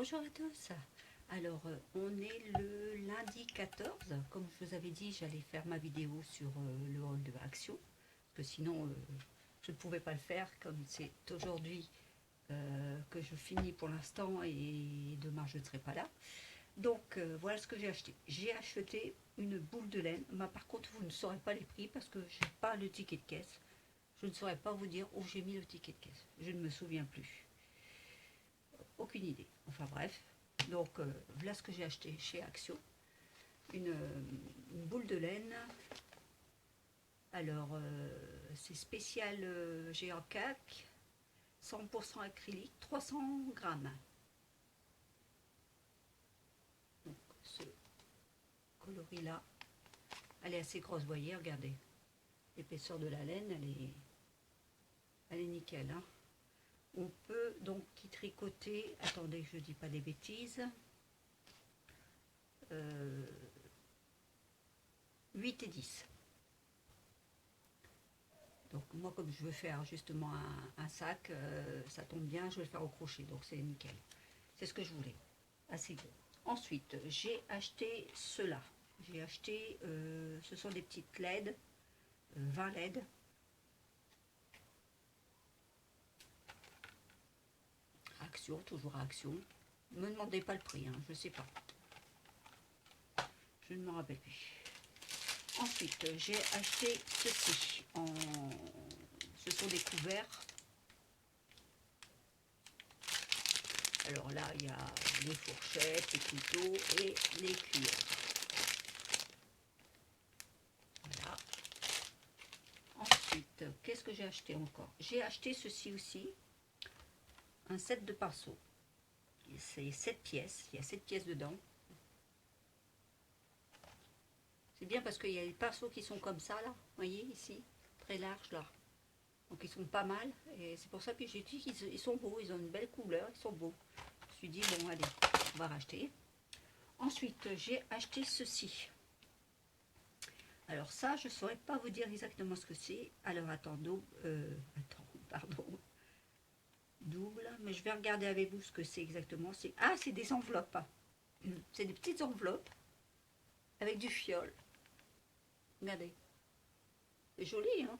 Bonjour à tous. Alors, on est le lundi 14. Comme je vous avais dit, j'allais faire ma vidéo sur le hall de action. Parce que sinon, je ne pouvais pas le faire. Comme c'est aujourd'hui que je finis pour l'instant et demain je ne serai pas là. Donc, voilà ce que j'ai acheté. J'ai acheté une boule de laine. Mais par contre, vous ne saurez pas les prix parce que je n'ai pas le ticket de caisse. Je ne saurais pas vous dire où j'ai mis le ticket de caisse. Je ne me souviens plus. Aucune idée. Enfin bref. Donc voilà ce que j'ai acheté chez Action. Une boule de laine. Alors c'est spécial géant CAC. 100% acrylique. 300 grammes. Donc ce coloris là. Elle est assez grosse, vous voyez, regardez. L'épaisseur de la laine, elle est nickel. Hein. On peut donc y tricoter. Attendez, je ne dis pas des bêtises. 8 et 10. Donc moi comme je veux faire justement un sac, ça tombe bien, je vais le faire au crochet, donc c'est nickel. C'est ce que je voulais, assez gros. Ensuite, j'ai acheté cela. J'ai acheté, ce sont des petites LED, 20 LED. Action, toujours à Action. Ne me demandez pas le prix, hein, je ne sais pas. Je ne me rappelle plus. Ensuite, j'ai acheté ceci. Ce sont des couverts. Alors là, il y a les fourchettes, les couteaux et les cuillères. Voilà. Ensuite, qu'est-ce que j'ai acheté encore? J'ai acheté ceci aussi, un set de pinceaux. C'est 7 pièces, il y a 7 pièces dedans. C'est bien parce qu'il y a les pinceaux qui sont comme ça, là, vous voyez, ici, très larges, là. Donc ils sont pas mal, et c'est pour ça que j'ai dit qu'ils sont beaux, ils ont une belle couleur, ils sont beaux. Je me suis dit, bon, allez, on va racheter. Ensuite, j'ai acheté ceci. Alors ça, je ne saurais pas vous dire exactement ce que c'est. Alors attends, pardon. Double, mais je vais regarder avec vous ce que c'est exactement. Ah, c'est des enveloppes. C'est des petites enveloppes avec du fiole. Regardez. C'est joli, hein?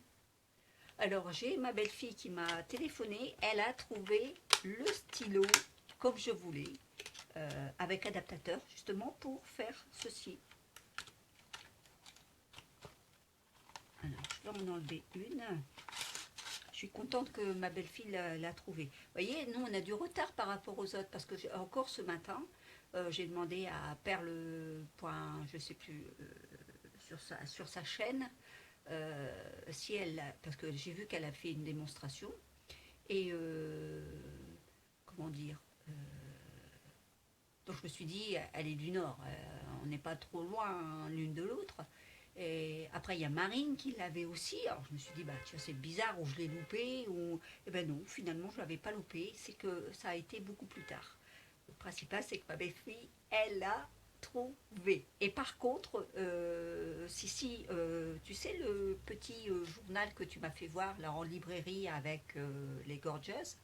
Alors, j'ai ma belle-fille qui m'a téléphoné. Elle a trouvé le stylo comme je voulais, avec adaptateur, justement, pour faire ceci. Alors, je vais en enlever une. Je suis contente que ma belle-fille l'a trouvé. Vous voyez, nous, on a du retard par rapport aux autres, parce que encore ce matin, j'ai demandé à Perle, je sais plus, sur sa chaîne, si elle, parce que j'ai vu qu'elle a fait une démonstration, et comment dire, donc je me suis dit, elle est du Nord, on n'est pas trop loin l'une de l'autre. Et après, il y a Marine qui l'avait aussi. Alors je me suis dit, bah tiens, c'est bizarre, ou je l'ai loupé, ou. Eh ben non, finalement, je ne l'avais pas loupé. C'est que ça a été beaucoup plus tard. Le principal, c'est que ma belle-fille, elle l'a trouvé. Et par contre, tu sais, le petit journal que tu m'as fait voir là en librairie avec les Gorgeous,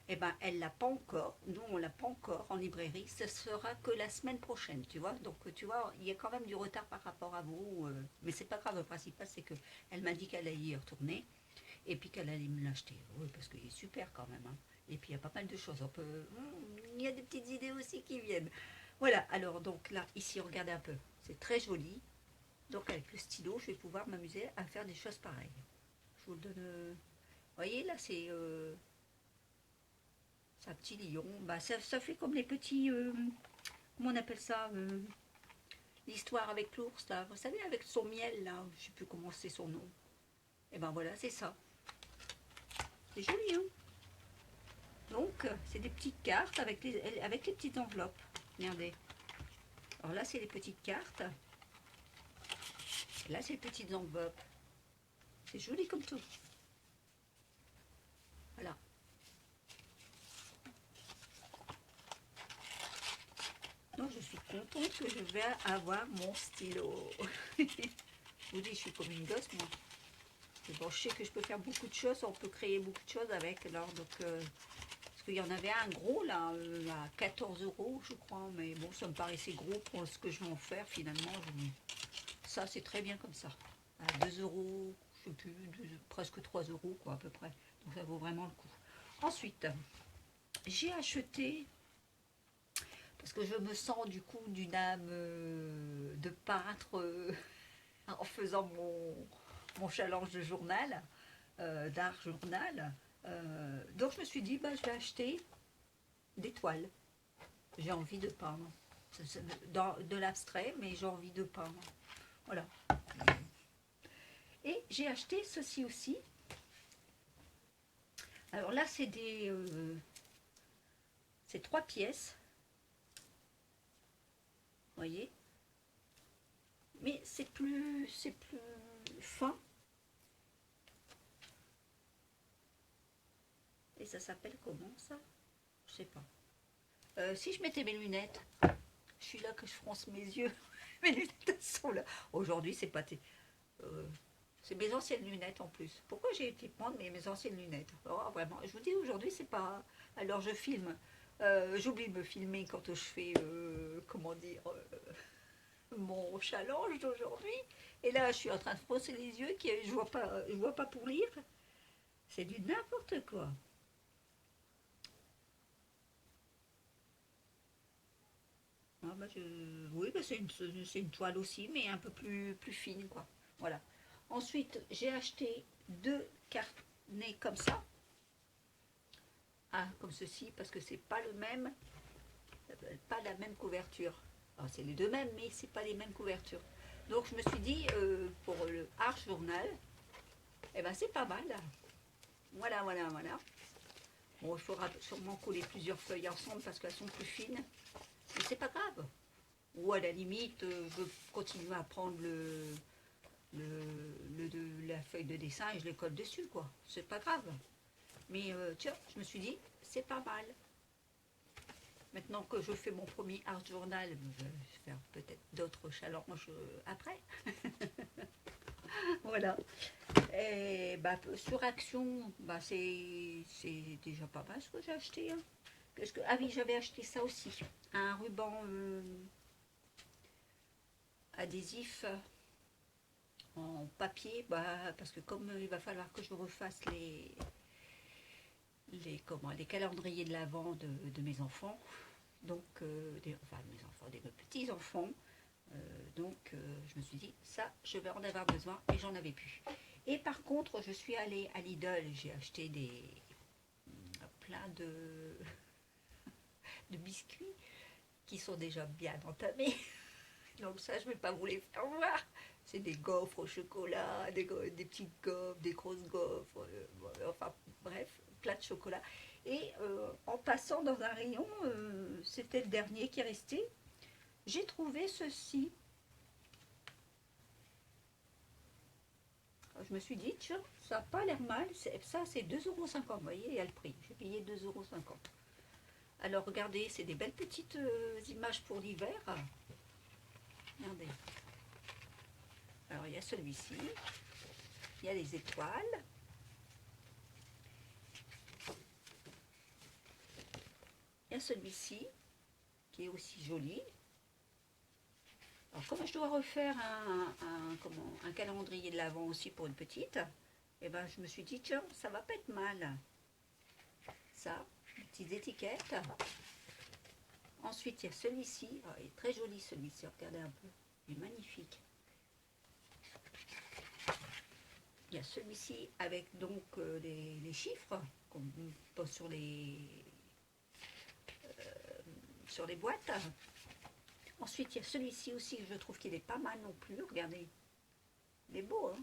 eh ben, elle l'a pas encore. Nous, on l'a pas encore en librairie. Ce sera que la semaine prochaine, tu vois. Donc, tu vois, il y a quand même du retard par rapport à vous. Mais c'est pas grave. Le principal, c'est que elle m'a dit qu'elle allait y retourner et puis qu'elle allait me l'acheter. Oui, parce qu'il est super quand même. Hein. Et puis, il y a pas mal de choses. Il y a des petites idées aussi qui viennent. Voilà. Alors, donc là, ici, regardez un peu. C'est très joli. Donc, avec le stylo, je vais pouvoir m'amuser à faire des choses pareilles. Je vous le donne. Vous voyez, là, c'est un petit lion. Bah, ça fait comme les petits. Comment on appelle ça l'histoire avec l'ours, là. Vous savez, avec son miel, là. Je ne sais plus comment c'est son nom. Et ben voilà, c'est ça. C'est joli, hein. Donc, c'est des petites cartes avec les petites enveloppes. Regardez. Alors là, c'est les petites cartes. Là, c'est les petites enveloppes. C'est joli comme tout. Voilà. Donc, je suis contente que je vais avoir mon stylo. Je vous dis, je suis comme une gosse, moi. Mais bon, je sais que je peux faire beaucoup de choses, on peut créer beaucoup de choses avec. Alors, donc, Parce qu'il y en avait un gros là, à 14 euros je crois, mais bon ça me paraissait gros pour ce que je vais en faire finalement. Ça c'est très bien comme ça. À 2 euros, je sais plus, presque 3 euros quoi à peu près. Donc ça vaut vraiment le coup. Ensuite, j'ai acheté, parce que je me sens du coup d'une âme de peintre en faisant mon challenge de journal, d'art journal. Donc je me suis dit, bah, je vais acheter des toiles. J'ai envie de peindre. Dans de l'abstrait, mais j'ai envie de peindre. Voilà. Et j'ai acheté ceci aussi. Alors là, c'est c'est 3 pièces. Vous voyez. Mais c'est plus fin. Et ça s'appelle comment ça? Je sais pas. Si je mettais mes lunettes, je suis là que je fronce mes yeux. Mes lunettes sont là. Aujourd'hui, c'est pas... c'est mes anciennes lunettes en plus. Pourquoi j'ai été prendre mes anciennes lunettes? Oh, vraiment, je vous dis, aujourd'hui, c'est pas... Alors, je filme. J'oublie de me filmer quand je fais, comment dire, mon challenge d'aujourd'hui. Et là, je suis en train de froncer les yeux, je vois pas pour lire. C'est du n'importe quoi. Ah bah oui, bah c'est une toile aussi, mais un peu plus fine, quoi. Voilà. Ensuite, j'ai acheté 2 carnets comme ça. Ah, comme ceci, parce que c'est pas le même, pas la même couverture. Alors, c'est les deux mêmes, mais c'est pas les mêmes couvertures. Donc, je me suis dit, pour le Art Journal, eh ben, c'est pas mal. Voilà, voilà, voilà. Bon, il faudra sûrement coller plusieurs feuilles ensemble parce qu'elles sont plus fines. Mais c'est pas grave. Ou à la limite, je continue à prendre la feuille de dessin et je les colle dessus, quoi. C'est pas grave. Mais tiens, je me suis dit, c'est pas mal. Maintenant que je fais mon premier art journal, je vais faire peut-être d'autres challenges après. Voilà. Et bah, sur Action, bah, c'est déjà pas mal ce que j'ai acheté. Hein. Ah oui, j'avais acheté ça aussi. Un ruban adhésif en papier, bah, parce que comme il va falloir que je refasse les calendriers de l'Avent de mes enfants, donc enfin mes enfants, des petits-enfants, je me suis dit, ça, je vais en avoir besoin et j'en avais plus. Et par contre, je suis allée à Lidl, j'ai acheté plein de biscuits qui sont déjà bien entamés. Donc ça, je ne vais pas vous les faire voir. C'est des gaufres au chocolat, des petites gaufres, des grosses gaufres, enfin bref, plein de chocolat. Et en passant dans un rayon, c'était le dernier qui est resté, j'ai trouvé ceci. Je me suis dit, tiens, ça n'a pas l'air mal. Ça, c'est 2,50 €. Vous voyez, il y a le prix. J'ai payé 2,50 €. Alors, regardez, c'est des belles petites images pour l'hiver. Regardez. Alors, il y a celui-ci. Il y a les étoiles. Il y a celui-ci, qui est aussi joli. Alors, comme je dois refaire un calendrier de l'Avent aussi pour une petite, et ben, je me suis dit, tiens, ça va pas être mal. Ça, des petites étiquettes. Ensuite, il y a celui-ci. Oh, il est très joli celui-ci, regardez un peu. Il est magnifique. Il y a celui-ci avec donc les chiffres qu'on pose sur les boîtes. Ensuite, il y a celui-ci aussi que je trouve qu'il est pas mal non plus. Regardez. Il est beau, hein?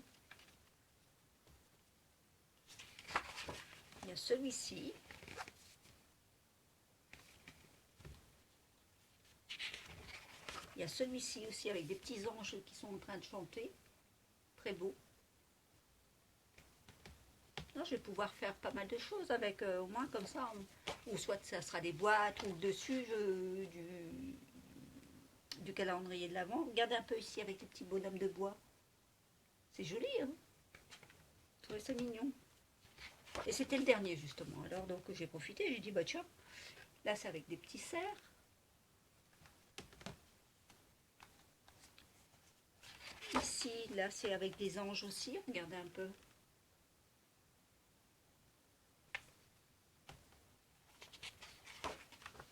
Il y a celui-ci. Il y a celui-ci aussi avec des petits anges qui sont en train de chanter. Très beau. Non, je vais pouvoir faire pas mal de choses avec, au moins comme ça. Ou soit ça sera des boîtes, ou dessus du calendrier de l'Avent. Regardez un peu ici avec les petits bonhommes de bois. C'est joli, hein? Je trouvais ça mignon. Et c'était le dernier justement. Alors donc j'ai profité, j'ai dit bah tiens, là c'est avec des petits cerfs. Ici, là c'est avec des anges aussi, regardez un peu.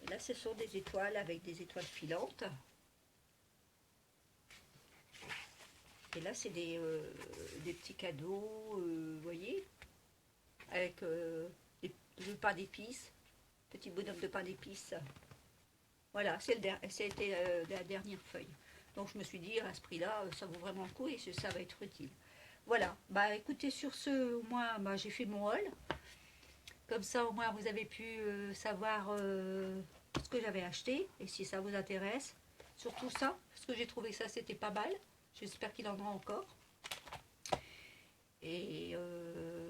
Et là ce sont des étoiles avec des étoiles filantes. Et là c'est des petits cadeaux, vous voyez, avec le pain d'épices, petit bonhomme de pain d'épices. Voilà, c'était la dernière feuille. Donc je me suis dit, à ce prix-là, ça vaut vraiment le coup et ça va être utile. Voilà, bah écoutez, sur ce, au moins, bah, j'ai fait mon haul. Comme ça, au moins, vous avez pu savoir ce que j'avais acheté et si ça vous intéresse. Surtout ça, parce que j'ai trouvé que ça, c'était pas mal. J'espère qu'il en aura encore. Et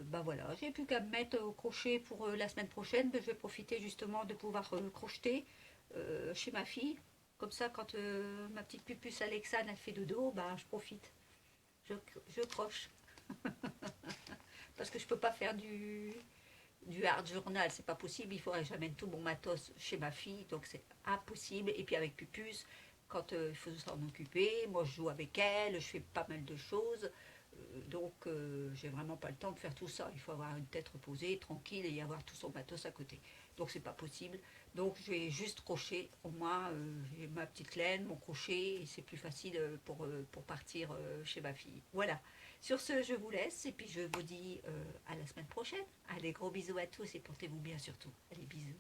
bah voilà, j'ai plus qu'à me mettre au crochet pour la semaine prochaine. Je vais profiter justement de pouvoir crocheter chez ma fille. Comme ça, quand ma petite pupuce Alexane elle fait dodo, bah, je profite. Je croche. Parce que je peux pas faire du hard journal, c'est pas possible. Il faudrait que j'amène tout mon matos chez ma fille, donc c'est impossible. Et puis avec pupuce, quand il faut s'en occuper, moi je joue avec elle, je fais pas mal de choses. Donc j'ai vraiment pas le temps de faire tout ça. Il faut avoir une tête reposée, tranquille et y avoir tout son matos à côté. Donc c'est pas possible. Donc je vais juste crocher. Au moins j'ai ma petite laine, mon crochet et c'est plus facile pour partir chez ma fille. Voilà. Sur ce, je vous laisse et puis je vous dis à la semaine prochaine. Allez, gros bisous à tous et portez-vous bien surtout. Allez, bisous.